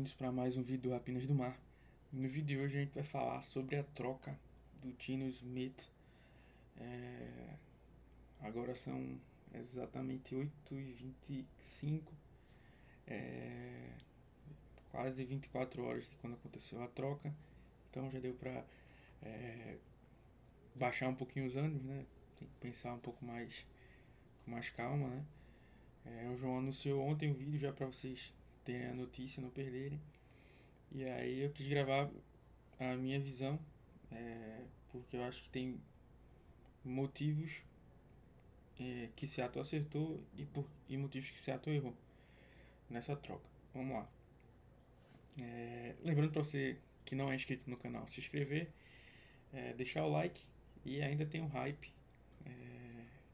bem-vindos para mais um vídeo do Rapinas do Mar. No vídeo de hoje a gente vai falar sobre a troca do Geno Smith. Agora são exatamente 8h25, quase 24 horas de quando aconteceu a troca. Então já deu para baixar um pouquinho os ânimos, né? Tem que pensar um pouco mais com mais calma, né? O João anunciou ontem um vídeo já para vocês terem a notícia, não perderem. E aí eu quis gravar a minha visão, porque eu acho que tem motivos que Seattle acertou e motivos que Seattle errou nessa troca. Vamos lá. Lembrando para você que não é inscrito no canal, se inscrever, deixar o like e ainda tem o hype.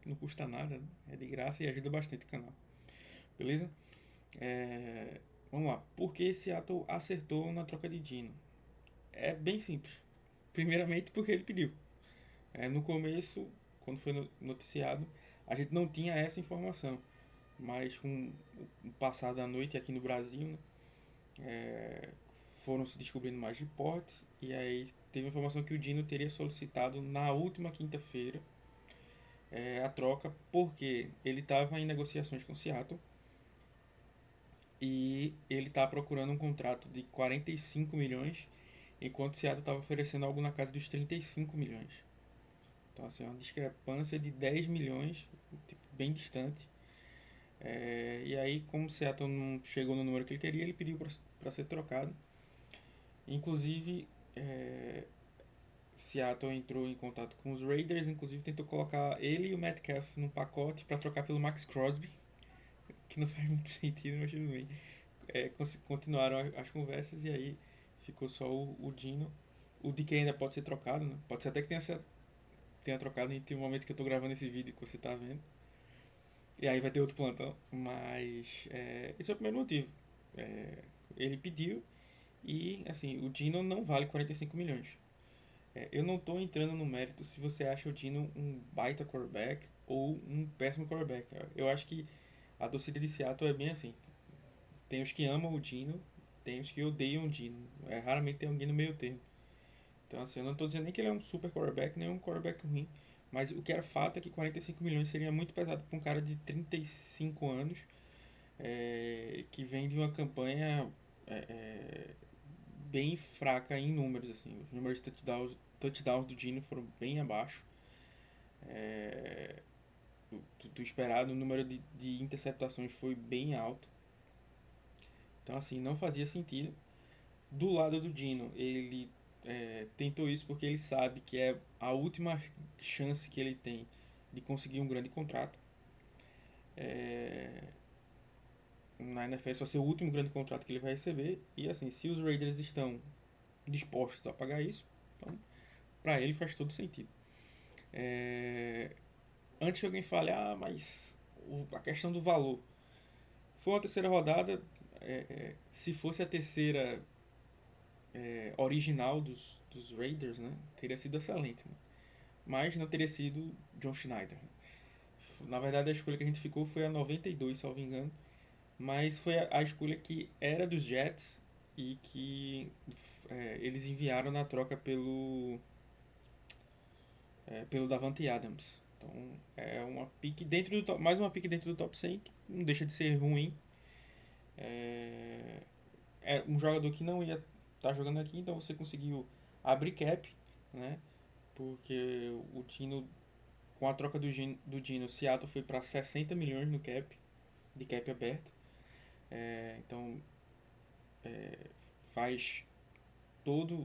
Não custa nada, né? É de graça e ajuda bastante o canal. Beleza? Vamos lá. Por que Seattle acertou na troca de Geno? É bem simples. Primeiramente porque ele pediu. No começo, quando foi noticiado, a gente não tinha essa informação. Mas com o passar da noite aqui no Brasil, né, foram se descobrindo mais reportes. E aí teve a informação que o Geno teria solicitado na última quinta-feira a troca, porque ele estava em negociações com Seattle. E ele está procurando um contrato de 45 milhões, enquanto Seattle estava oferecendo algo na casa dos 35 milhões. Então, assim, é uma discrepância de 10 milhões, tipo, bem distante. E aí, como o Seattle não chegou no número que ele queria, ele pediu para ser trocado. Inclusive, Seattle entrou em contato com os Raiders, inclusive tentou colocar ele e o Metcalf num pacote para trocar pelo Max Crosby, que não faz muito sentido, mas tudo bem. Continuaram as conversas e aí ficou só o Geno. O DK ainda pode ser trocado, né? Pode ser até que tenha trocado entre o momento que eu tô gravando esse vídeo que você tá vendo. E aí vai ter outro plantão. Mas esse é o primeiro motivo. Ele pediu e, assim, o Geno não vale 45 milhões. Eu não tô entrando no mérito se você acha o Geno um baita quarterback ou um péssimo quarterback. Eu acho que a torcida de Seattle é bem assim. Tem os que amam o Geno, tem os que odeiam o Geno. Raramente tem alguém no meio termo. Então, assim, eu não estou dizendo nem que ele é um super quarterback, nem um quarterback ruim. Mas o que era fato é que 45 milhões seria muito pesado para um cara de 35 anos que vem de uma campanha bem fraca em números. Assim. Os números de touchdowns do Geno foram bem abaixo do esperado. O número de interceptações foi bem alto. Então, assim, não fazia sentido. Do lado do Geno, ele tentou isso porque ele sabe que é a última chance que ele tem de conseguir um grande contrato. Na NFL só ser o último grande contrato que ele vai receber. E assim, se os Raiders estão dispostos a pagar isso, então para ele faz todo sentido. Antes que alguém fale, mas a questão do valor. Foi uma terceira rodada. Se fosse a terceira original dos Raiders, né, teria sido excelente. Né? Mas não teria sido John Schneider. Na verdade, a escolha que a gente ficou foi a 92, salvo engano. Mas foi a escolha que era dos Jets e que eles enviaram na troca pelo Davante Adams. Então é uma pique dentro do top, mais uma pique dentro do top 100, que não deixa de ser ruim. É um jogador que não ia estar jogando aqui, então você conseguiu abrir cap, né? Porque o Dino, com a troca do Dino, Seattle foi para 60 milhões no cap, de cap aberto. Então faz todo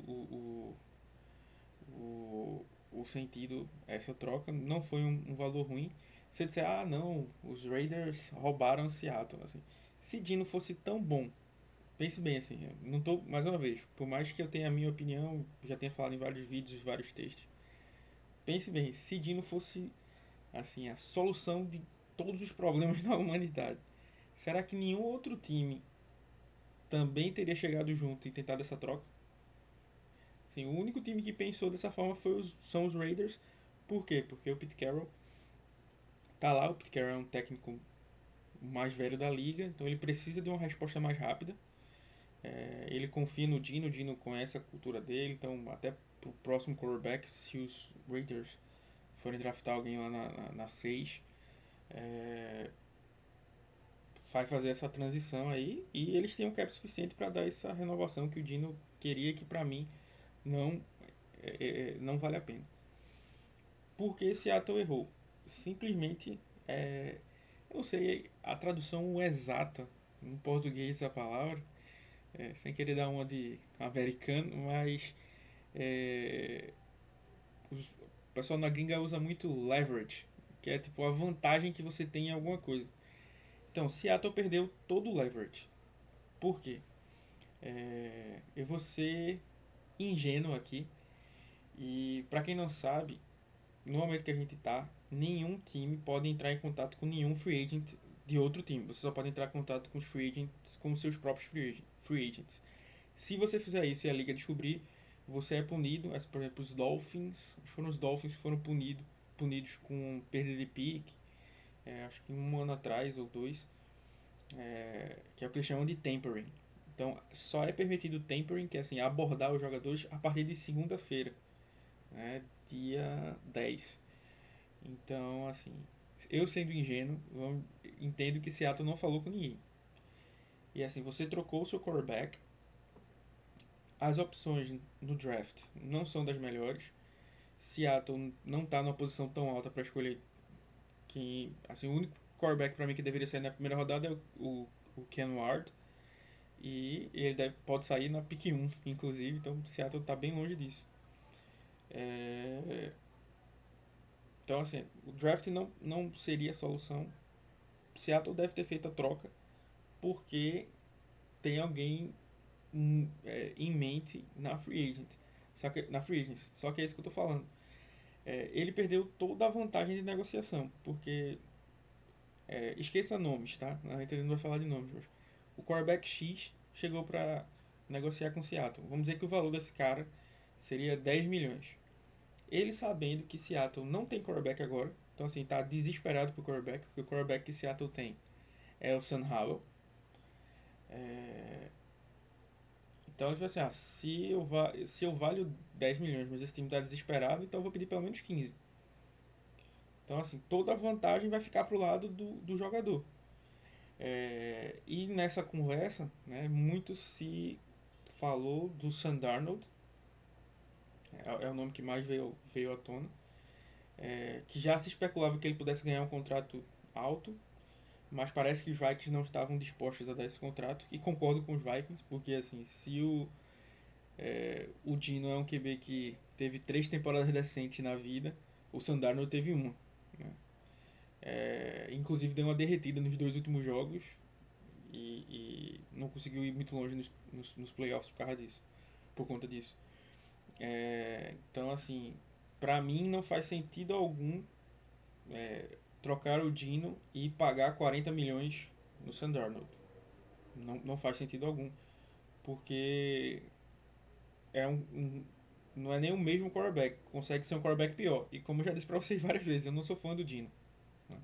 o sentido essa troca. Não foi um valor ruim. Se você disser, não, os Raiders roubaram Seattle. Assim, se Dino fosse tão bom, pense bem assim, eu não tô, mais uma vez, por mais que eu tenha a minha opinião, já tenha falado em vários vídeos, vários textos, pense bem, se Dino fosse assim a solução de todos os problemas da humanidade, será que nenhum outro time também teria chegado junto e tentado essa troca? Assim, o único time que pensou dessa forma são os Raiders. Por quê? Porque o Pete Carroll tá lá, o Pete Carroll é um técnico mais velho da liga, então ele precisa de uma resposta mais rápida. Ele confia no Dino, o Dino conhece a cultura dele, então até pro próximo quarterback, se os Raiders forem draftar alguém lá na 6, vai fazer essa transição aí e eles têm um cap suficiente para dar essa renovação que o Dino queria, que para mim não, não vale a pena. Por que Seattle errou? Simplesmente, eu não sei a tradução exata em português da palavra, sem querer dar uma de americano, mas é, o pessoal na gringa usa muito leverage, que é tipo a vantagem que você tem em alguma coisa. Então, Seattle perdeu todo o leverage. Por quê? Eu vou ser ingênuo aqui. E para quem não sabe, no momento que a gente tá, nenhum time pode entrar em contato com nenhum free agent de outro time. Você só pode entrar em contato com os free agents, com os seus próprios free agents. Se você fizer isso e a liga descobrir, você é punido. Por exemplo, os Dolphins, foram os Dolphins que foram punidos com perda de pique, acho que um ano atrás ou dois, que é o que eles chamam de tampering. Então, só é permitido tampering, que é assim, abordar os jogadores a partir de segunda-feira, né, dia 10. Então, assim, eu sendo ingênuo, eu entendo que Seattle não falou com ninguém. E assim, você trocou o seu quarterback, as opções no draft não são das melhores. Seattle não está numa posição tão alta para escolher quem. Assim, o único quarterback para mim que deveria sair na primeira rodada é o Ken Ward. E ele pode sair na pick 1, inclusive. Então, Seattle está bem longe disso. Então, assim, o draft não seria a solução. Seattle deve ter feito a troca porque tem alguém em mente na free agent. Na free agents. Só que é isso que eu tô falando. Ele perdeu toda a vantagem de negociação, porque esqueça nomes, tá? A gente não vai falar de nomes, mas o quarterback X chegou para negociar com Seattle. Vamos dizer que o valor desse cara seria 10 milhões. Ele sabendo que Seattle não tem quarterback agora, então assim, tá desesperado pro quarterback, porque o quarterback que Seattle tem é o Sam Howell. Então ele falou assim, se eu valho 10 milhões, mas esse time tá desesperado, então eu vou pedir pelo menos 15. Então assim, toda a vantagem vai ficar pro lado do jogador. E nessa conversa, né, muito se falou do Sam Darnold, é o nome que mais veio à tona, que já se especulava que ele pudesse ganhar um contrato alto, mas parece que os Vikings não estavam dispostos a dar esse contrato, e concordo com os Vikings, porque assim, se o Dino é um QB que teve 3 temporadas decentes na vida, o Sam Darnold teve uma, né? Inclusive deu uma derretida nos 2 últimos jogos, e não conseguiu ir muito longe nos playoffs por causa disso, por conta disso. Então, assim, pra mim não faz sentido algum trocar o Dino e pagar 40 milhões no Sam Darnold. Não faz sentido algum, porque não é nem o mesmo quarterback, consegue ser um quarterback pior. E como eu já disse pra vocês várias vezes, eu não sou fã do Dino, né?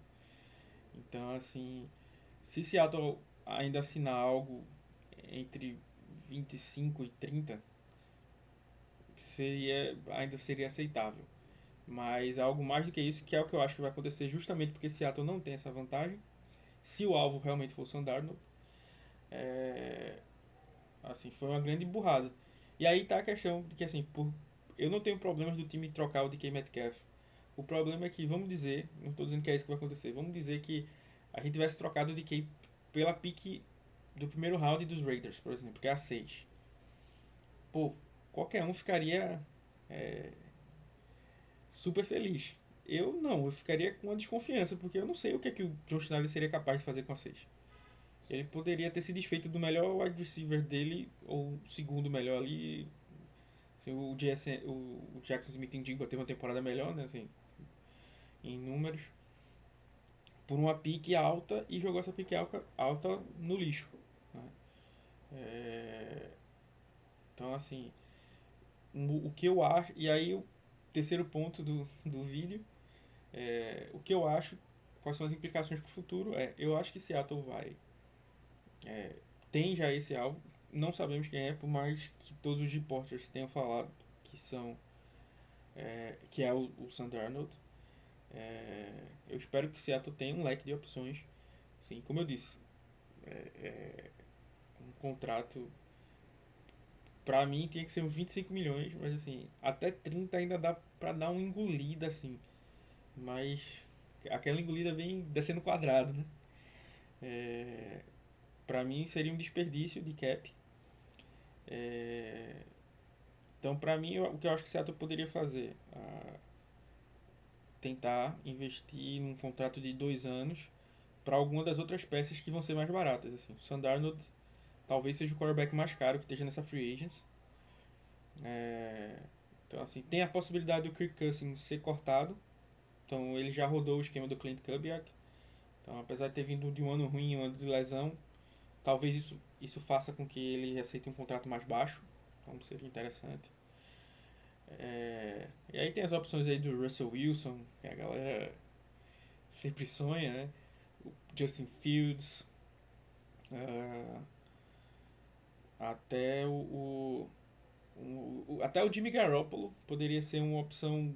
Então, assim, se Seattle ainda assinar algo entre 25 e 30, ainda seria aceitável. Mas algo mais do que isso, que é o que eu acho que vai acontecer justamente porque Seattle não tem essa vantagem. Se o alvo realmente for o Sam Darnold, assim, foi uma grande burrada. E aí tá a questão de que, assim, eu não tenho problemas do time trocar o DK Metcalf. O problema é que, vamos dizer, não estou dizendo que é isso que vai acontecer, vamos dizer que a gente tivesse trocado o DK pela pique do primeiro round dos Raiders, por exemplo, que é a 6. Pô, qualquer um ficaria super feliz. Eu ficaria com uma desconfiança, porque eu não sei o que o John Schneider seria capaz de fazer com a 6. Ele poderia ter se desfeito do melhor wide receiver dele, ou o segundo melhor ali. Assim, o Jackson Smith Njigba teve uma temporada melhor, né, assim, em números, por uma pique alta, e jogou essa pique alta no lixo, né? Então, assim, o que eu acho. E aí, o terceiro ponto do vídeo, o que eu acho, quais são as implicações para o futuro, eu acho que Seattle vai. Tem já esse alvo, não sabemos quem é, por mais que todos os reporters tenham falado que são que é o Sam Darnold. Eu espero que Seattle tenha um leque de opções. Sim, como eu disse, um contrato pra mim tinha que ser uns 25 milhões, mas assim, até 30 ainda dá pra dar uma engolida assim. Mas aquela engolida vem descendo quadrado, né? É, para mim seria um desperdício de cap. É, então, pra mim, o que eu acho que o Seattle poderia fazer? Tentar investir num contrato de 2 anos para alguma das outras peças que vão ser mais baratas. Assim. O Sam Darnold talvez seja o quarterback mais caro que esteja nessa free agents. É, então, assim, tem a possibilidade do Kirk Cousins ser cortado. Então, ele já rodou o esquema do Clint Kubiak. Então, apesar de ter vindo de um ano ruim, um ano de lesão, talvez isso faça com que ele aceite um contrato mais baixo. Então, seria interessante. E aí tem as opções aí do Russell Wilson, que a galera sempre sonha, né? O Justin Fields, ah, até até o Jimmy Garoppolo poderia ser uma opção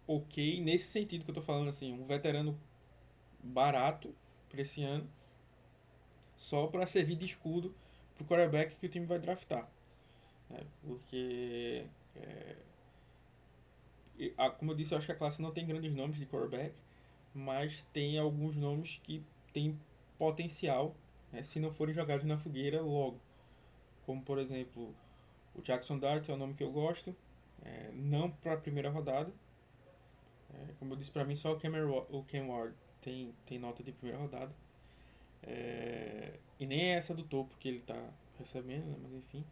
ok nesse sentido que eu tô falando, assim, um veterano barato para esse ano, só para servir de escudo pro quarterback que o time vai draftar, né? Porque como eu disse, eu acho que a classe não tem grandes nomes de quarterback, mas tem alguns nomes que têm potencial, né, se não forem jogados na fogueira logo. Como, por exemplo, o Jackson Dart é o nome que eu gosto, não para a primeira rodada. Como eu disse, para mim só o Cam Ward tem nota de primeira rodada. E nem é essa do topo que ele está recebendo, né, mas enfim.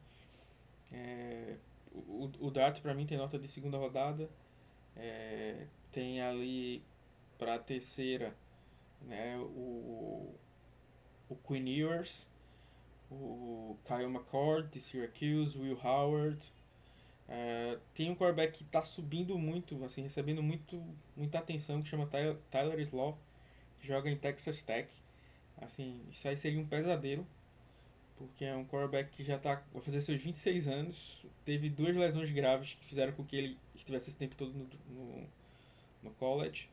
O Dart para mim tem nota de segunda rodada. Tem ali para a terceira, né, o Quinn Ewers, o Kyle McCord de Syracuse, Will Howard. Tem um quarterback que está subindo muito, assim, recebendo muita atenção, que chama Tyler Slaw, que joga em Texas Tech. Assim, isso aí seria um pesadelo, porque é um quarterback que já vai fazer seus 26 anos, teve duas lesões graves que fizeram com que ele estivesse esse tempo todo no college.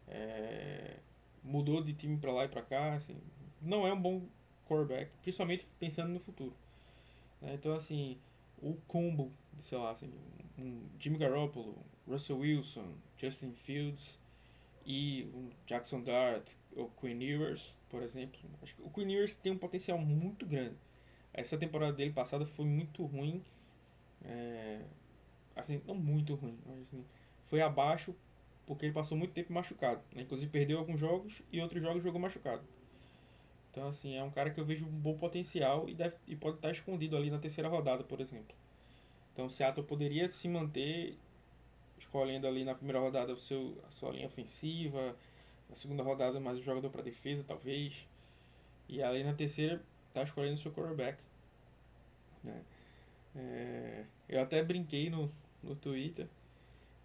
É, Mudou de time pra lá e pra cá, assim, não é um bom quarterback, principalmente pensando no futuro, né? Então, assim, o combo, sei lá, assim, um Jimmy Garoppolo, Russell Wilson, Justin Fields e um Jackson Dart ou Quinn Ewers, por exemplo. Acho que o Quinn Ewers tem um potencial muito grande. Essa temporada dele passada foi muito ruim, é, assim, não muito ruim, mas assim, foi abaixo porque ele passou muito tempo machucado, né? Inclusive perdeu alguns jogos e outros jogos jogou machucado. Então, assim, é um cara que eu vejo um bom potencial e pode estar escondido ali na terceira rodada, por exemplo. Então, o Seattle poderia se manter escolhendo ali na primeira rodada a sua linha ofensiva, na segunda rodada mais o jogador para defesa, talvez, e ali na terceira tá escolhendo o seu quarterback, né? Eu até brinquei no Twitter.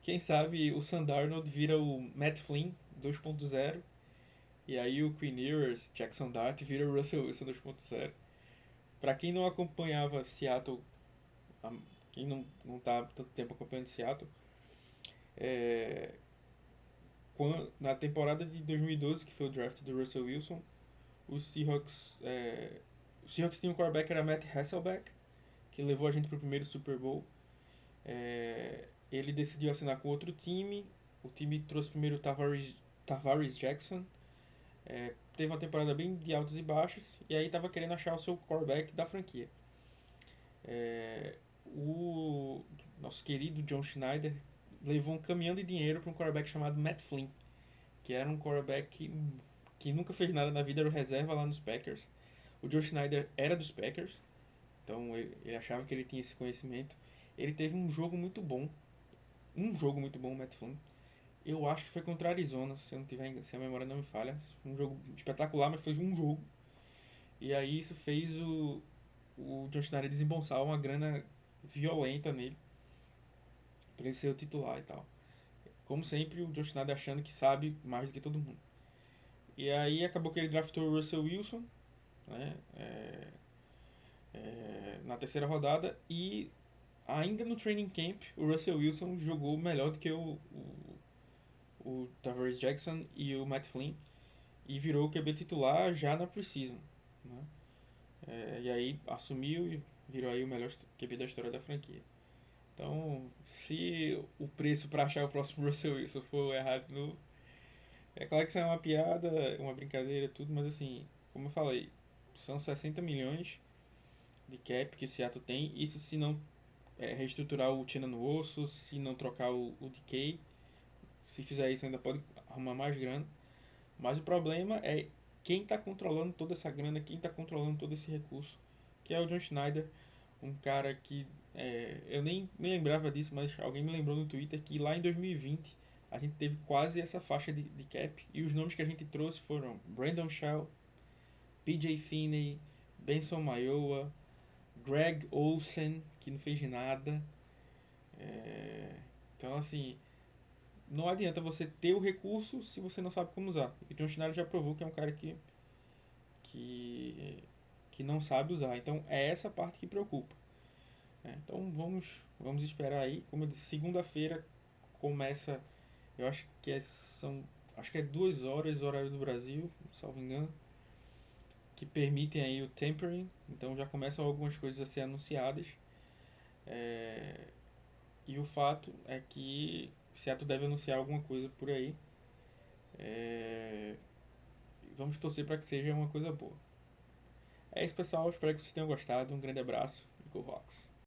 Quem sabe o Sam Darnold vira o Matt Flynn 2.0 e aí o Quinn Ewers, Jackson Dart vira o Russell Wilson 2.0. Para quem não acompanhava Seattle, quem não tá tanto tempo acompanhando Seattle, é, na temporada de 2012, que foi o draft do Russell Wilson, os Seahawks, o Seahawks tinha um quarterback que era Matt Hasselbeck, que levou a gente pro primeiro Super Bowl. Ele decidiu assinar com outro time. O time trouxe primeiro o Tavares Jackson. Teve uma temporada bem de altos e baixos. E aí estava querendo achar o seu quarterback da franquia. O nosso querido John Schneider levou um caminhão de dinheiro para um quarterback chamado Matt Flynn, que era um quarterback que nunca fez nada na vida, era o reserva lá nos Packers. O John Schneider era dos Packers, então ele achava que ele tinha esse conhecimento. Ele teve um jogo muito bom, o Matt Flynn. Eu acho que foi contra a Arizona, se a memória não me falha. Um jogo espetacular, mas foi um jogo. E aí isso fez o John Schneider desembolsar uma grana violenta nele, para ele ser o titular e tal. Como sempre, o John Schneider achando que sabe mais do que todo mundo. E aí acabou que ele draftou o Russell Wilson, né? na terceira rodada. E ainda no training camp, o Russell Wilson jogou melhor do que o Tavares Jackson e o Matt Flynn e virou o QB titular já na preseason, né? E aí assumiu e virou aí o melhor QB da história da franquia. Então, se o preço para achar o próximo Russell Wilson for errado de novo, é claro que isso é uma piada, uma brincadeira, tudo, mas assim, como eu falei, são 60 milhões de cap que o Seattle tem. Isso se não reestruturar o Tina no osso, se não trocar o DK. Se fizer isso, ainda pode arrumar mais grana. Mas o problema é quem está controlando toda essa grana, quem está controlando todo esse recurso, que é o John Schneider, um cara que eu nem me lembrava disso, mas alguém me lembrou no Twitter que lá em 2020 a gente teve quase essa faixa de cap e os nomes que a gente trouxe foram Brandon Shell, PJ Finney, Benson Mayowa, Greg Olsen, que não fez nada. Então, assim, não adianta você ter o recurso se você não sabe como usar. E o John Schneider já provou que é um cara que, que não sabe usar. Então, é essa parte que preocupa. Então, vamos esperar aí. Como eu disse, segunda-feira começa, eu acho que acho que é 2 horas, horário do Brasil, salvo engano, que permitem aí o tempering. Então, já começam algumas coisas a ser anunciadas. É, e o fato é que Seattle deve anunciar alguma coisa por aí. É, vamos torcer para que seja uma coisa boa. É isso, pessoal. Espero que vocês tenham gostado. Um grande abraço e Go Hawks!